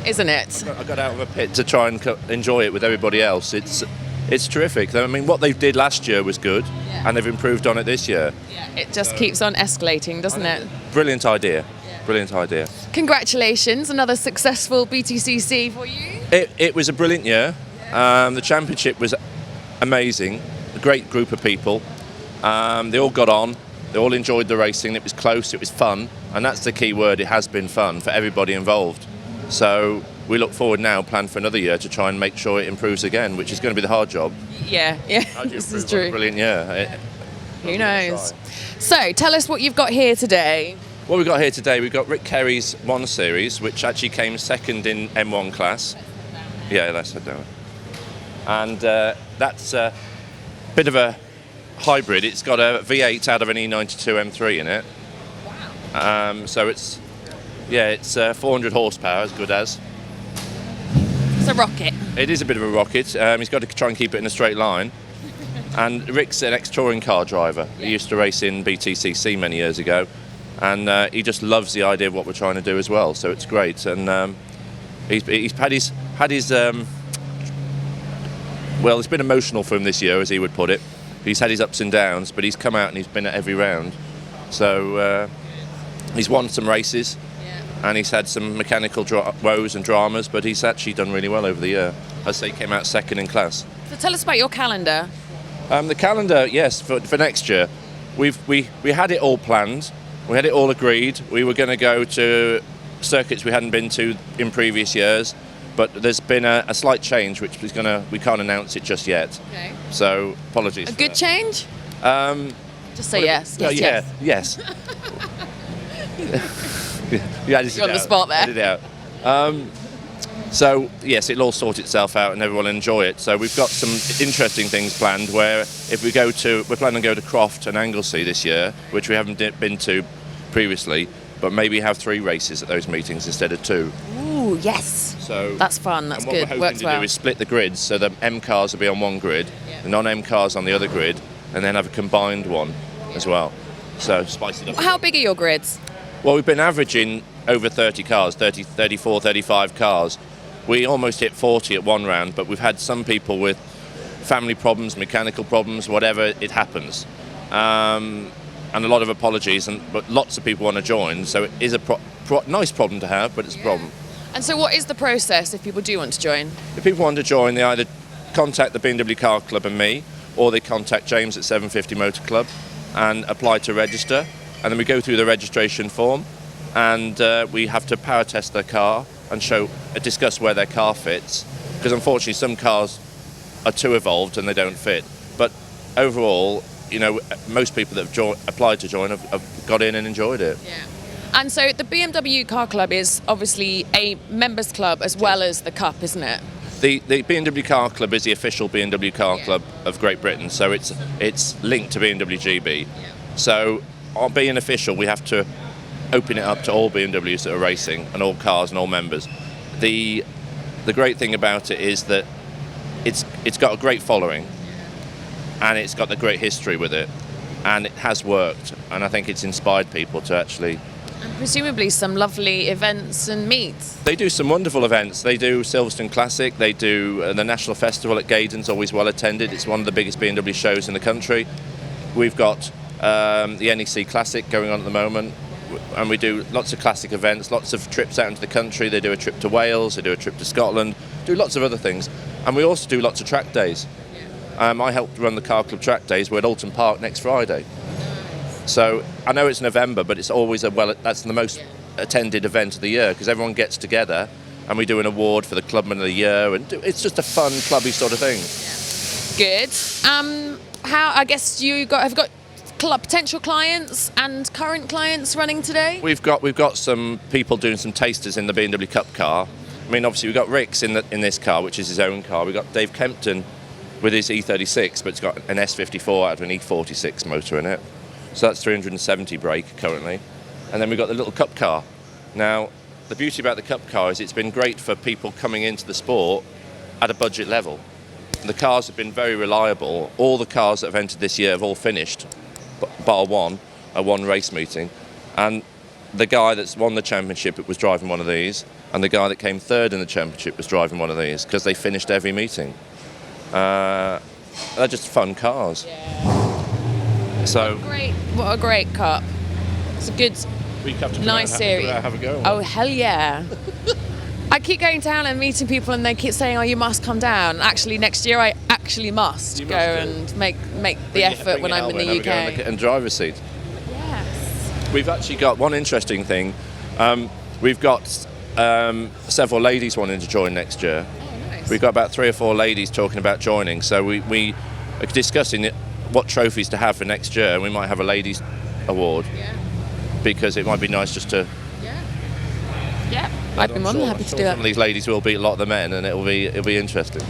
isn't it? I got out of a pit to try and enjoy it with everybody else. It's terrific. I mean, what they did last year was good, and they've improved on it this year. Yeah. It just keeps on escalating, doesn't it? Brilliant idea. Brilliant idea. Congratulations, another successful BTCC for you. It was a brilliant year. The championship was amazing. A great group of people. They all got on. They all enjoyed the racing. It was close. It was fun, and that's the key word. It has been fun for everybody involved. So we look forward now, plan for another year to try and make sure it improves again, which is going to be the hard job. Yeah, this is true. Brilliant year. Who knows? So tell us what you've got here today. What we've got here today, we've got Rick Kerry's 1 Series, which actually came second in M1 class. Yeah, let's head down. And that's a bit of a hybrid. It's got a V8 out of an E92 M3 in it. Wow. So it's 400 horsepower, as good as. It's a rocket. It is a bit of a rocket. He's got to try and keep it in a straight line. And Rick's an ex-touring car driver. He used to race in BTCC many years ago. And he just loves the idea of what we're trying to do as well. So it's great. And he's had his well, it's been emotional for him this year, as he would put it. He's had his ups and downs, but he's come out and he's been at every round. So he's won some races, and he's had some mechanical woes and dramas, but he's actually done really well over the year. I say he came out second in class. So tell us about your calendar. The calendar, yes, for next year, we had it all planned. We had it all agreed. We were going to go to circuits we hadn't been to in previous years, but there's been a slight change, which we can't announce it just yet. Okay. So apologies. A good change? Just say yes. Yes. You're on the spot there. It out. So yes, it'll all sort itself out and everyone will enjoy it. So we've got some interesting things planned where we're planning to go to Croft and Anglesey this year, which we haven't been to previously, but maybe have 3 races at those meetings instead of 2. Ooh, yes. So that's fun. That's good. What we're hoping to do is split the grids, so the M cars will be on one grid, the non-M cars on the other grid, and then have a combined one as well. So spice it up. How big are your grids? Well, we've been averaging over 30 cars, 30, 34, 35 cars. We almost hit 40 at one round, but we've had some people with family problems, mechanical problems, whatever, it happens. And a lot of apologies, but lots of people want to join, so it is a nice problem to have, but it's a problem. And so what is the process if people do want to join? If people want to join, they either contact the BMW Car Club and me, or they contact James at 750 Motor Club and apply to register. And then we go through the registration form, and we have to power test their car and discuss where their car fits, because unfortunately some cars are too evolved and they don't fit. But overall, most people that have applied to join have got in and enjoyed it. Yeah. And so the BMW Car Club is obviously a members club as well as the Cup, isn't it? The BMW Car Club is the official BMW Car Club of Great Britain, so it's linked to BMW GB. Yeah. So on being official, we have to open it up to all BMWs that are racing and all cars and all members. The great thing about it is that it's got a great following, and it's got a great history with it, and it has worked, and I think it's inspired people to actually... And presumably some lovely events and meets. They do some wonderful events. They do Silverstone Classic, they do the National Festival at Gaydon's, always well attended. It's one of the biggest BMW shows in the country. We've got the NEC Classic going on at the moment, and we do lots of classic events, lots of trips out into the country. They do a trip to Wales, they do a trip to Scotland, do lots of other things. And we also do lots of track days. I helped run the Car Club track days. We're at Alton Park next Friday. So I know it's November, but it's always that's the most attended event of the year, because everyone gets together and we do an award for the Clubman of the Year, and it's just a fun, clubby sort of thing. Yeah. Good. How, I guess have got potential clients and current clients running today? We've got some people doing some tasters in the BMW Cup car. I mean, obviously we've got Rick's in this car, which is his own car. We've got Dave Kempton with his E36, but it's got an S54 out of an E46 motor in it. So that's 370 brake currently. And then we've got the little Cup car. Now, the beauty about the Cup car is it's been great for people coming into the sport at a budget level. The cars have been very reliable. All the cars that have entered this year have all finished, bar one, at one race meeting. And the guy that's won the championship was driving one of these. and the guy that came third in the championship was driving one of these because they finished every meeting. They're just fun cars. Yeah. So What a great cup. It's a good, we have to nice series. Have a go. Oh hell yeah! I keep going down and meeting people, and they keep saying, "Oh, you must come down." Actually, next year I actually must You go must and make the effort when I'm in the UK. And driver's seat. Yes. We've actually got one interesting thing. We've got several ladies wanting to join next year. Oh, nice. We've got about 3 or 4 ladies talking about joining. So we are discussing what trophies to have for next year. We might have a ladies award Yeah. because it might be nice just to. Yeah. Yeah. I'd be more than happy to do Some of that. these ladies will beat a lot of the men, and it'll be interesting.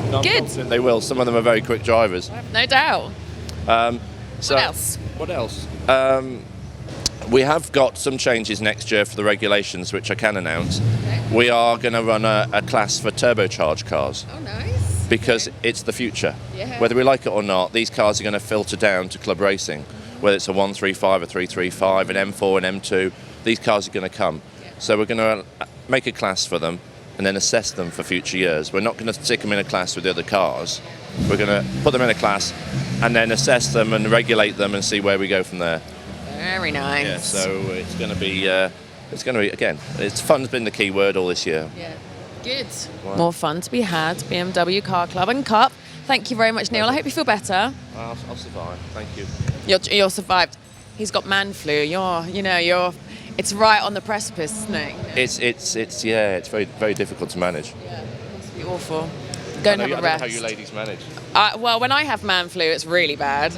No, I'm Good. confident they will. Some of them are very quick drivers. No doubt. So, What else? What else? We have got some changes next year for the regulations, which I can announce. Okay. We are going to run a class for turbocharged cars Oh, nice. because it's the future. Yeah. Whether we like it or not, these cars are going to filter down to club racing. Whether it's a 135, a 335, an M4, an M2, these cars are going to come. Yeah. So we're going to make a class for them and then assess them for future years. We're not going to stick them in a class with the other cars. We're going to put them in a class and then assess them and regulate them and see where we go from there. Very nice. Yeah, so it's going to be again, it's fun's been the key word all this year. Yeah. Good. Wow. More fun to be had. BMW Car Club and Cup. Thank you very much, Neil. I hope you feel better. I'll survive. Thank you. You're survived. He's got man flu. It's right on the precipice, isn't it? It's very very difficult to manage. Yeah. It must be awful. Go and have a I don't rest. know how you ladies manage. Well, when I have man flu, it's really bad.